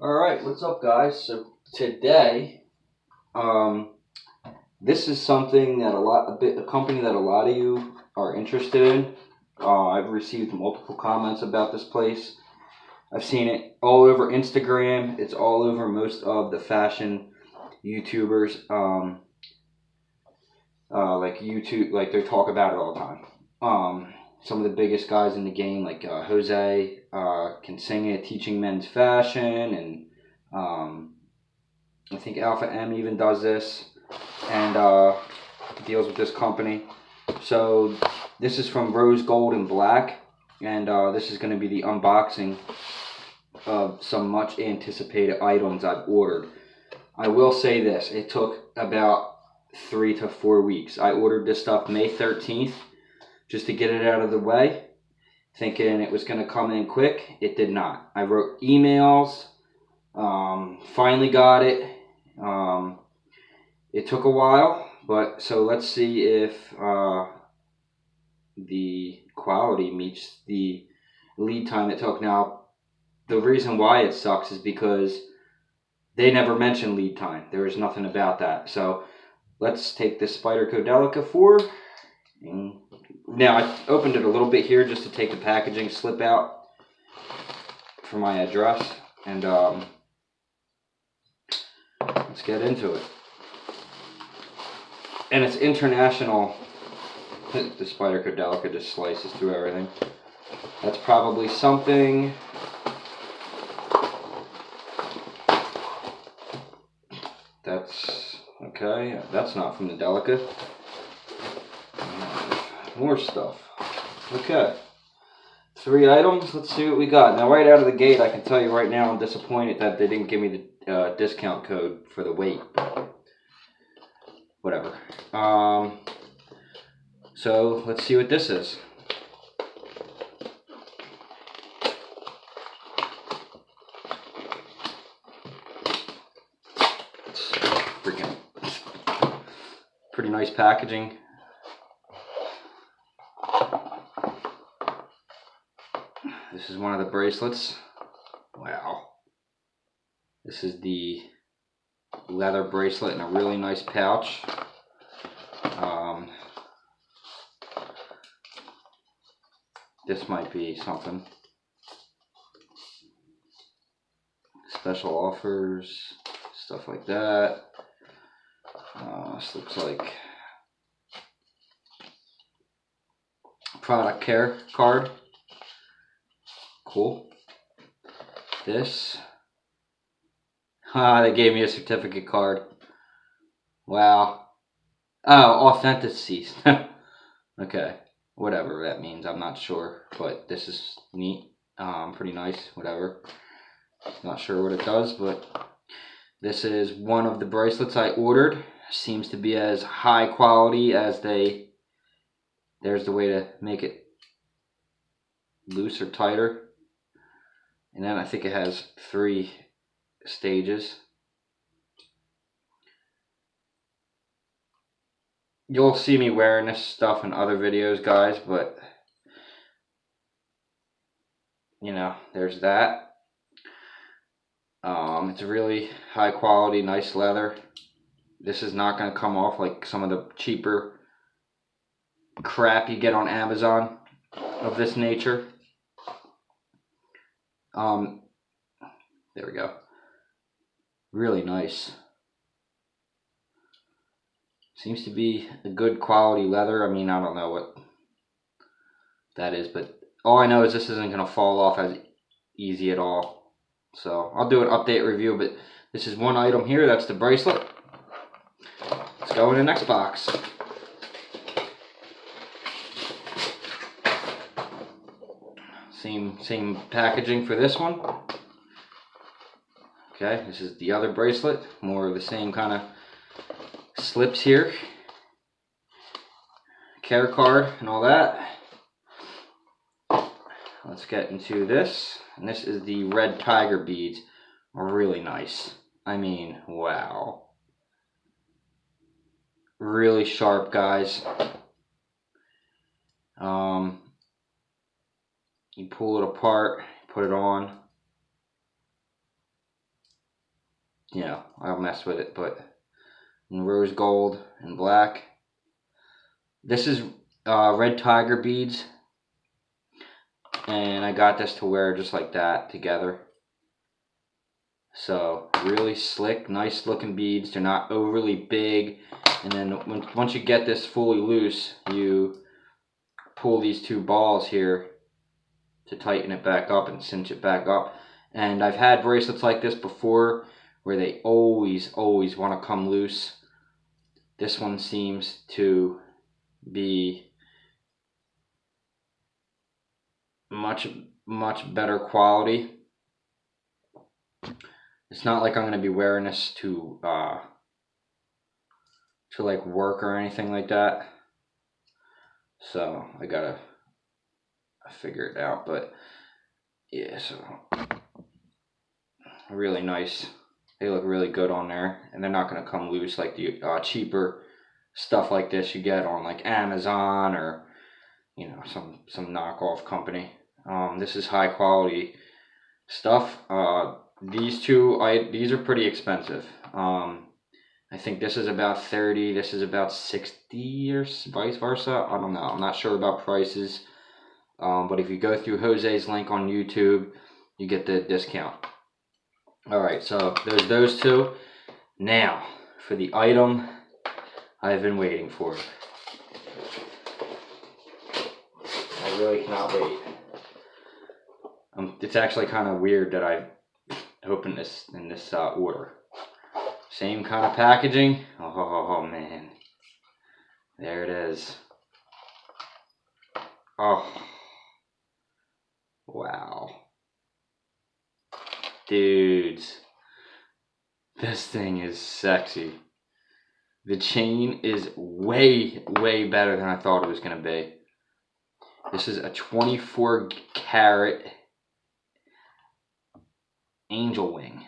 Alright, what's up guys? So today, this is something that a company that a lot of you are interested in. I've received multiple comments about this place. I've seen it all over Instagram. It's all over most of the fashion YouTubers. Like YouTube, like they talk about it all the time. Some of the biggest guys in the game, like Jose, can sing it, teaching men's fashion, and I think Alpha M even does this, and deals with this company. So this is from Rose Gold and Black, and this is going to be the unboxing of some much anticipated items I've ordered. I will say this, it took about 3 to 4 weeks. I ordered this stuff May 13th just to get it out of the way, thinking it was going to come in quick. It did not. I wrote emails, finally got it. It took a while, but so let's see if the quality meets the lead time it took. Now, the reason why it sucks is because they never mentioned lead time. There is nothing about that. So let's take this Spyderco Delica 4. Now, I opened it a little bit here just to take the packaging slip out for my address. And let's get into it. And it's international. The Spyderco Delica just slices through everything. That's probably something. That's okay. That's not from the Delica. More stuff. Okay. 3 items. Let's see what we got. Now, right out of the gate, I can tell you right now I'm disappointed that they didn't give me the discount code for the weight. Whatever. So let's see what this is. It's freaking pretty nice packaging. This is one of the bracelets. Wow. This is the leather bracelet in a really nice pouch. This might be something. Special offers, stuff like that. This looks like product care card. Cool. This. They gave me a certificate card. Wow. Oh, authenticity. Okay. Whatever that means, I'm not sure. But this is neat. Pretty nice. Whatever. Not sure what it does, but this is one of the bracelets I ordered. Seems to be as high quality as they... There's the way to make it loose or tighter. And then I think it has 3 stages. You'll see me wearing this stuff in other videos, guys, but you know, there's that. It's really high quality, nice leather. This is not going to come off like some of the cheaper crap you get on Amazon of this nature. There we go. Really nice. Seems to be a good quality leather. I mean, I don't know what that is, but all I know is this isn't going to fall off as easy at all. So I'll do an update review, but this is one item here. That's the bracelet. Let's go in the next box. Same packaging for this one. Okay, this is the other bracelet. More of the same kind of slips here. Care card and all that. Let's get into this. And this is the red tiger beads. Really nice. I mean, wow. Really sharp, guys. You pull it apart, put it on. you know, I'll mess with it. But in rose gold and black. This is red tiger beads. And I got this to wear just like that together. So really slick, nice looking beads. They're not overly big. And then once you get this fully loose, you pull these two balls here to tighten it back up and cinch it back up. And I've had bracelets like this before where they always want to come loose. This one seems to be much better quality. It's not like I'm going to be wearing this to like work or anything like that. So I gotta figure it out, but yeah, so really nice. They look really good on there, and they're not gonna come loose like the cheaper stuff like this you get on like Amazon or, you know, some knockoff company. This is high quality stuff. These are pretty expensive. I think this is about 30, this is about 60 or vice versa. I don't know. I'm not sure about prices. But if you go through Jose's link on YouTube, you get the discount. Alright, so there's those two. Now, for the item I've been waiting for. I really cannot wait. It's actually kind of weird that I opened this in this order. Same kind of packaging. Oh man. There it is. Oh. Wow. Dudes. This thing is sexy. The chain is way better than I thought it was going to be. This is a 24 karat angel wing.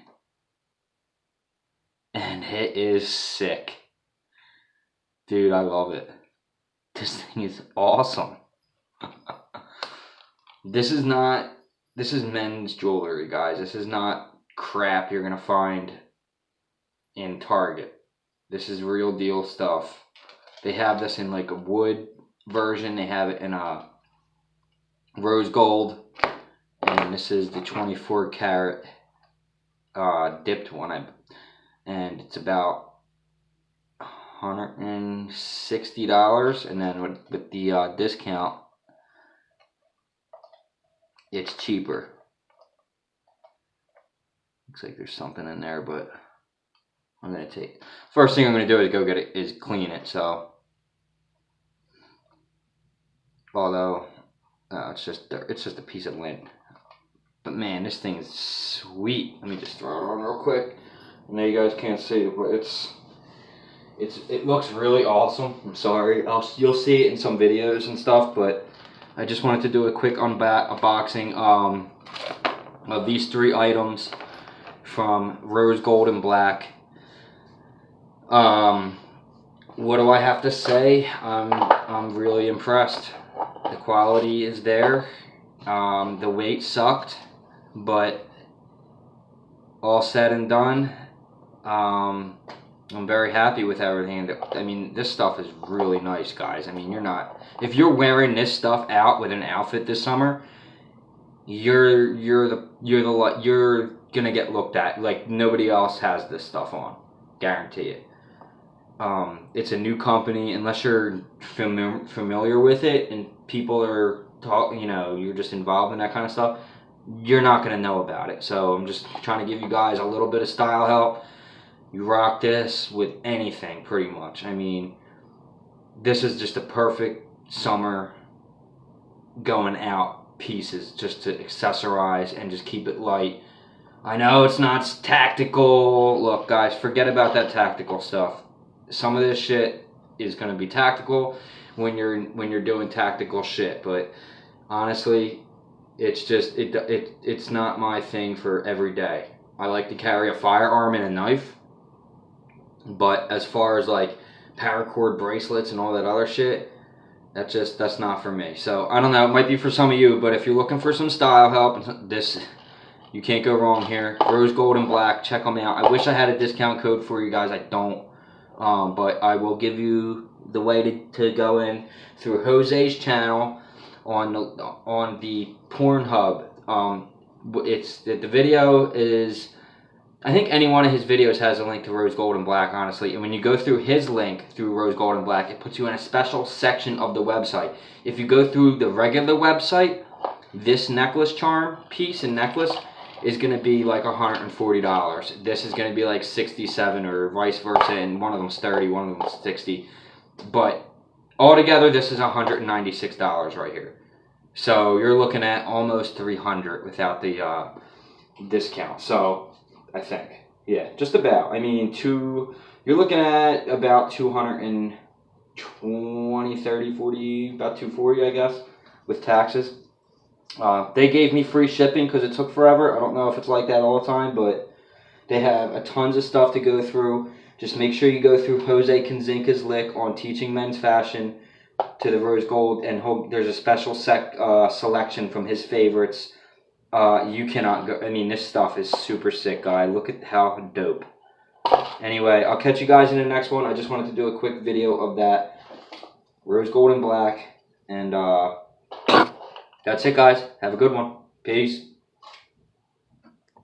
And it is sick. Dude, I love it. This thing is awesome. This is men's jewelry, guys. This is not crap you're gonna find in Target. This is real deal stuff. They have this in like a wood version. They have it in a rose gold. And this is the 24 karat dipped one. And it's about $160, and then with the discount, it's cheaper. Looks like there's something in there, but I'm gonna take. First thing I'm gonna do is go get it, is clean it. So, although it's just a piece of lint. But man, this thing is sweet. Let me just throw it on real quick. I know you guys can't see it, but it looks really awesome. I'm sorry, you'll see it in some videos and stuff, but I just wanted to do a quick unboxing of these three items from Rose Gold and Black. What do I have to say? I'm really impressed. The quality is there. The weight sucked, but all said and done, I'm very happy with everything. I mean, this stuff is really nice, guys. I mean, if you're wearing this stuff out with an outfit this summer, you're gonna get looked at like nobody else has this stuff on. Guarantee it. It's a new company. Unless you're familiar with it and people are you're just involved in that kind of stuff, you're not gonna know about it. So I'm just trying to give you guys a little bit of style help. You rock this with anything, pretty much. I mean, this is just a perfect summer going out pieces just to accessorize and just keep it light. I know it's not tactical. Look, guys, forget about that tactical stuff. Some of this shit is going to be tactical when you're doing tactical shit, but honestly, it's just it's not my thing for every day. I like to carry a firearm and a knife, but as far as like paracord bracelets and all that other shit, that's not for me. So I don't know, it might be for some of you, but if you're looking for some style help, this You can't go wrong here. Rose Gold and Black. Check them out. I wish I had a discount code for you guys. I don't. But I will give you the way to go in through Jose's channel on the Pornhub. It's the video is, I think any one of his videos has a link to Rose Gold and Black, honestly. And when you go through his link through Rose Gold and Black, it puts you in a special section of the website. If you go through the regular website, this necklace charm piece and necklace is going to be like $140. This is going to be like $67 or vice versa, and one of them's $30, one of them's $60. But altogether, this is $196 right here. So you're looking at almost $300 without the discount. So I think, yeah, just about. I mean, you're looking at about 220, 30, 40, about 240, I guess, with taxes. They gave me free shipping because it took forever. I don't know if it's like that all the time, but they have a tons of stuff to go through. Just make sure you go through Jose Kanzinka's link on Teaching Men's Fashion to the Rose Gold, and there's a special selection from his favorites. You cannot go. I mean, this stuff is super sick, guy. Look at how dope. Anyway, I'll catch you guys in the next one. I just wanted to do a quick video of that Rose Gold and Black, and that's it, guys. Have a good one. Peace.